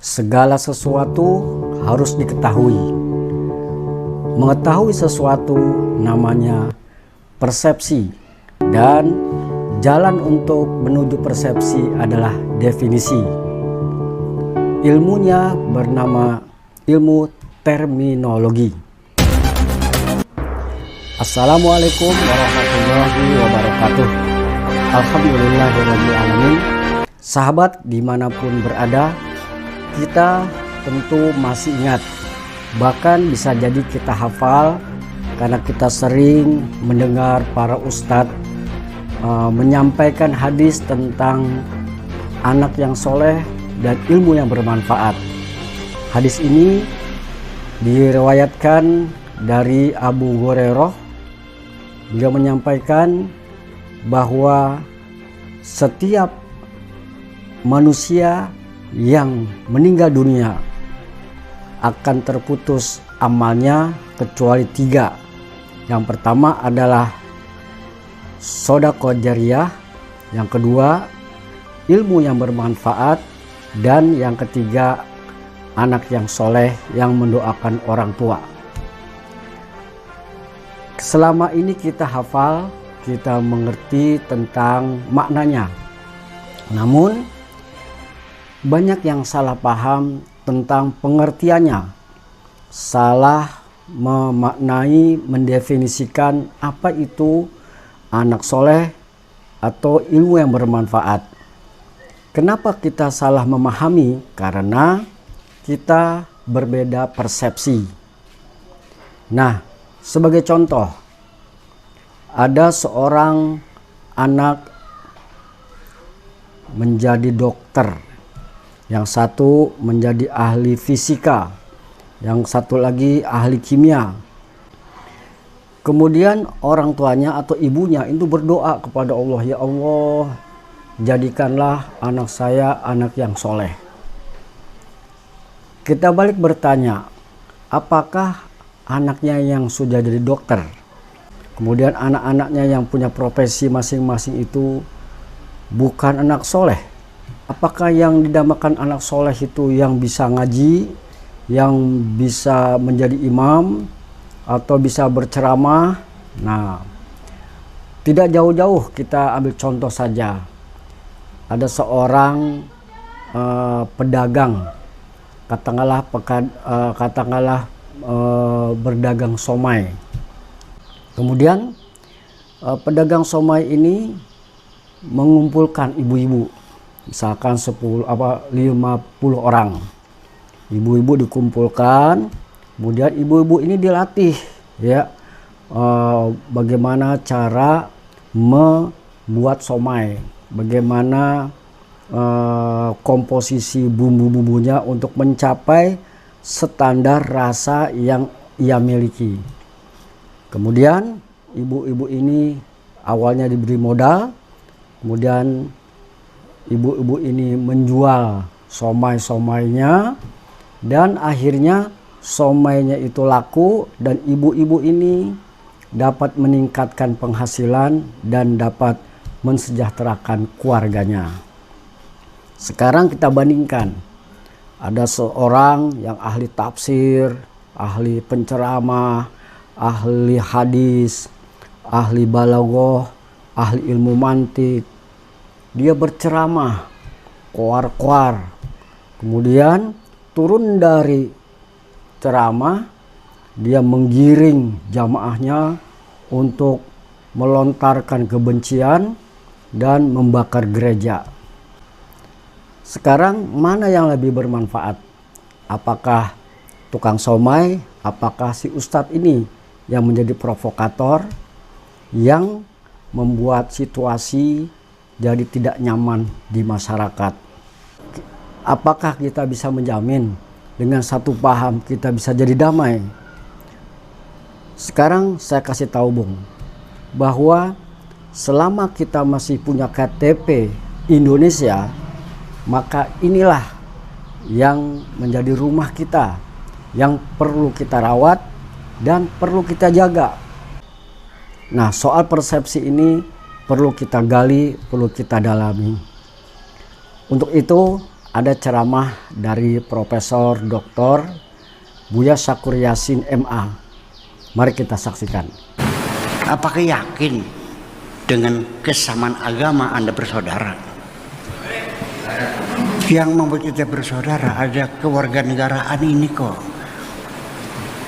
Segala sesuatu harus diketahui. Mengetahui sesuatu namanya persepsi, dan jalan untuk menuju persepsi adalah definisi. Ilmunya bernama ilmu terminologi. Assalamualaikum warahmatullahi wabarakatuh. Alhamdulillahirabbil alamin. Sahabat dimanapun berada, kita tentu masih ingat, bahkan bisa jadi kita hafal karena kita sering mendengar para ustadz menyampaikan hadis tentang anak yang soleh dan ilmu yang bermanfaat. Hadis ini diriwayatkan dari Abu Hurairah. Beliau menyampaikan bahwa setiap manusia yang meninggal dunia akan terputus amalnya kecuali 3. Yang pertama adalah shodaqah jariyah, yang kedua ilmu yang bermanfaat, dan yang ketiga anak yang soleh yang mendoakan orang tua. Selama ini kita hafal, kita mengerti tentang maknanya, namun banyak yang salah paham tentang pengertiannya, salah memaknai, mendefinisikan apa itu anak soleh atau ilmu yang bermanfaat. Kenapa kita salah memahami? Karena kita berbeda persepsi. Nah, sebagai contoh, ada seorang anak menjadi dokter, yang satu menjadi ahli fisika, yang satu lagi ahli kimia. Kemudian orang tuanya atau ibunya itu berdoa kepada Allah, ya Allah, jadikanlah anak saya anak yang soleh. Kita balik bertanya, apakah anaknya yang sudah jadi dokter, kemudian anak-anaknya yang punya profesi masing-masing itu bukan anak soleh? Apakah yang dinamakan anak soleh itu yang bisa ngaji, yang bisa menjadi imam, atau bisa berceramah? Nah, tidak jauh-jauh kita ambil contoh saja. Ada seorang pedagang, katakanlah berdagang somai. Kemudian pedagang somai ini mengumpulkan ibu-ibu, misalkan 50 orang. Ibu-ibu dikumpulkan, kemudian ibu-ibu ini dilatih ya bagaimana cara membuat somai, bagaimana komposisi bumbu-bumbunya untuk mencapai standar rasa yang ia miliki. Kemudian ibu-ibu ini awalnya diberi modal, kemudian ibu-ibu ini menjual somai-somainya, dan akhirnya somainya itu laku dan ibu-ibu ini dapat meningkatkan penghasilan dan dapat mensejahterakan keluarganya. Sekarang kita bandingkan, ada seorang yang ahli tafsir, ahli penceramah, ahli hadis, ahli balaghah, ahli ilmu mantik. Dia berceramah, koar-koar. Kemudian turun dari ceramah, dia menggiring jamaahnya untuk melontarkan kebencian dan membakar gereja. Sekarang mana yang lebih bermanfaat? Apakah tukang somai? Apakah si ustadz ini yang menjadi provokator, yang membuat situasi jadi tidak nyaman di masyarakat? Apakah kita bisa menjamin dengan satu paham kita bisa jadi damai? Sekarang saya kasih tahu Bung, bahwa selama kita masih punya KTP Indonesia, maka inilah yang menjadi rumah kita, yang perlu kita rawat dan perlu kita jaga. Nah, soal persepsi ini perlu kita gali, perlu kita dalami. Untuk itu ada ceramah dari Profesor Dr. Buya Syakur Yassin MA. Mari kita saksikan. Apakah yakin dengan kesamaan agama Anda bersaudara? Yang membuat kita bersaudara ada kewarganegaraan ini kok.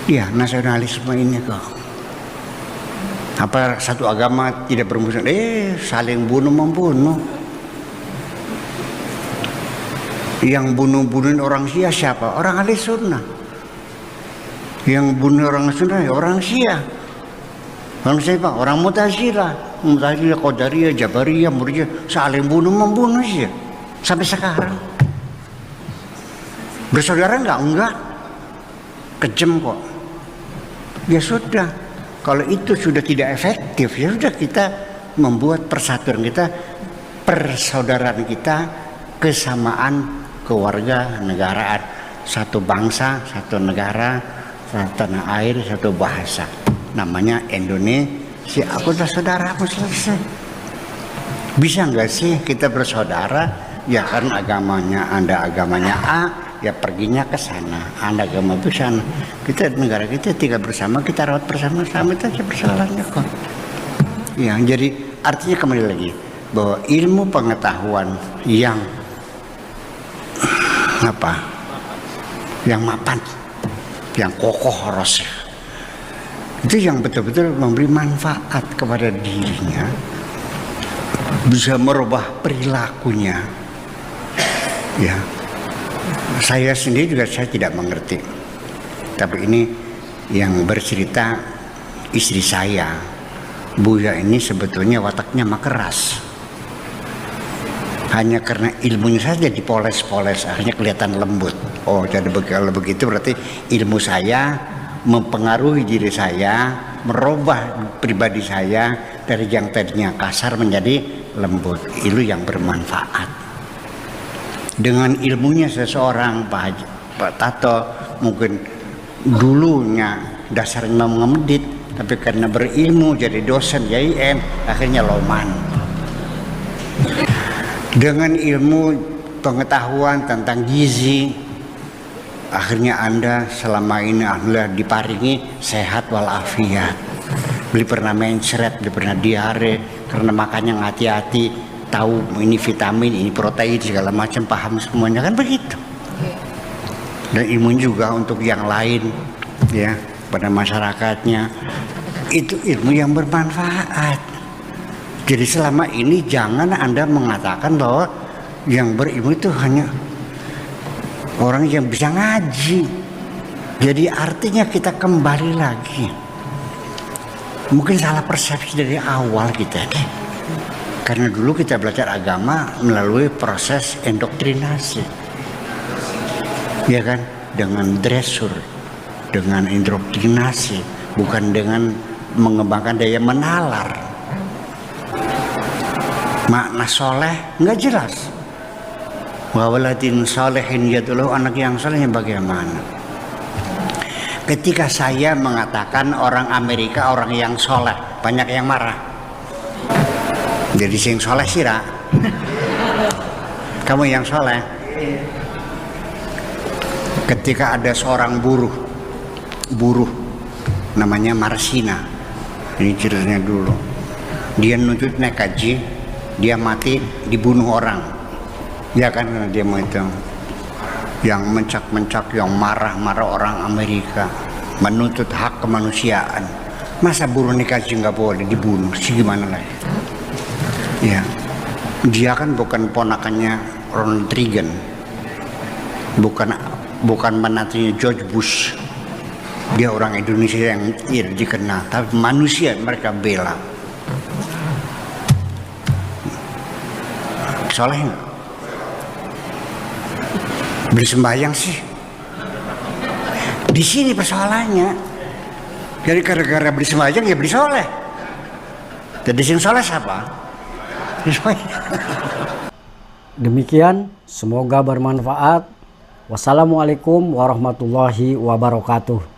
Ya, nasionalisme ini kok. Apa satu agama tidak bermusuhan? Saling bunuh-membunuh. Yang bunuh-bunuhin orang Syiah siapa? Orang ahli sunnah. Yang bunuh orang sunnah orang Syiah. Orang siapa? Orang Mu'tazilah. Mu'tazilah, Qadariyah, Jabariyah, Murji'ah saling bunuh-membunuh sih sampai sekarang. Bersaudara enggak? Kejam kok. Ya sudah, kalau itu sudah tidak efektif, ya sudah kita membuat persatuan kita, persaudaraan kita, kesamaan keluarga negaraan, satu bangsa, satu negara, satu tanah air, satu bahasa. Namanya Indonesia. Aku udah saudaramu, selesai. Bisa nggak sih kita bersaudara? Ya kan agamanya Anda agamanya A, ya perginya ke sana. Anda agama itu sana. Kita negara kita tinggal bersama, kita rawat bersama-sama, itu aja persoalannya kok. Ya, jadi artinya kembali lagi bahwa ilmu pengetahuan yang yang mapan, yang kokoh roseh, itu yang betul-betul memberi manfaat kepada dirinya, bisa merubah perilakunya. Ya, saya sendiri juga saya tidak mengerti, tapi ini yang bercerita istri saya, Buya ini sebetulnya wataknya mah keras. Hanya karena ilmunya saja dipoles-poles, akhirnya kelihatan lembut. Oh, jadi kalau begitu berarti ilmu saya mempengaruhi diri saya, merubah pribadi saya dari yang tadinya kasar menjadi lembut. Itu yang bermanfaat. Dengan ilmunya seseorang, Pak Tato mungkin dulunya dasarnya mengemedit, tapi karena berilmu jadi dosen YIM, akhirnya loman. Dengan ilmu pengetahuan tentang gizi, akhirnya Anda selama ini alhamdulillah diparingi sehat walafiat. Beli pernah mencret, beli pernah diare, karena makannya hati-hati, tahu ini vitamin, ini protein, segala macam, paham semuanya, kan begitu. Dan ilmu juga untuk yang lain, ya, pada masyarakatnya, itu ilmu yang bermanfaat. Jadi selama ini jangan Anda mengatakan bahwa yang berilmu itu hanya orang yang bisa ngaji. Jadi artinya kita kembali lagi. Mungkin salah persepsi dari awal kita nih. Karena dulu kita belajar agama melalui proses indoktrinasi. Ya kan? Dengan dressur, dengan indoktrinasi, bukan dengan mengembangkan daya menalar. Makna soleh nggak jelas. Wawaladin solehin yadullah, anak yang solehnya bagaimana? Ketika saya mengatakan orang Amerika orang yang soleh, banyak yang marah. Jadi sing soleh sira. Kamu yang soleh. Ketika ada seorang buruh namanya Marsina, ini ceritanya dulu. Dia nuntut naik haji, dia mati dibunuh orang, ya kan, karena dia mau itu yang mencak-mencak, yang marah-marah orang Amerika menuntut hak kemanusiaan. Masa buruh nikaji nggak boleh dibunuh sih, gimana lagi? Ya, dia kan bukan ponakannya Ronald Reagan, bukan menantunya George Bush. Dia orang Indonesia yang dikenal, tapi manusia mereka bela. Soleh nggak? Beli sembahyang sih. Di sini persoalannya. Jadi gara-gara beli sembahyang ya beli soleh. Jadi sing soleh siapa? Demikian, semoga bermanfaat. Wassalamualaikum warahmatullahi wabarakatuh.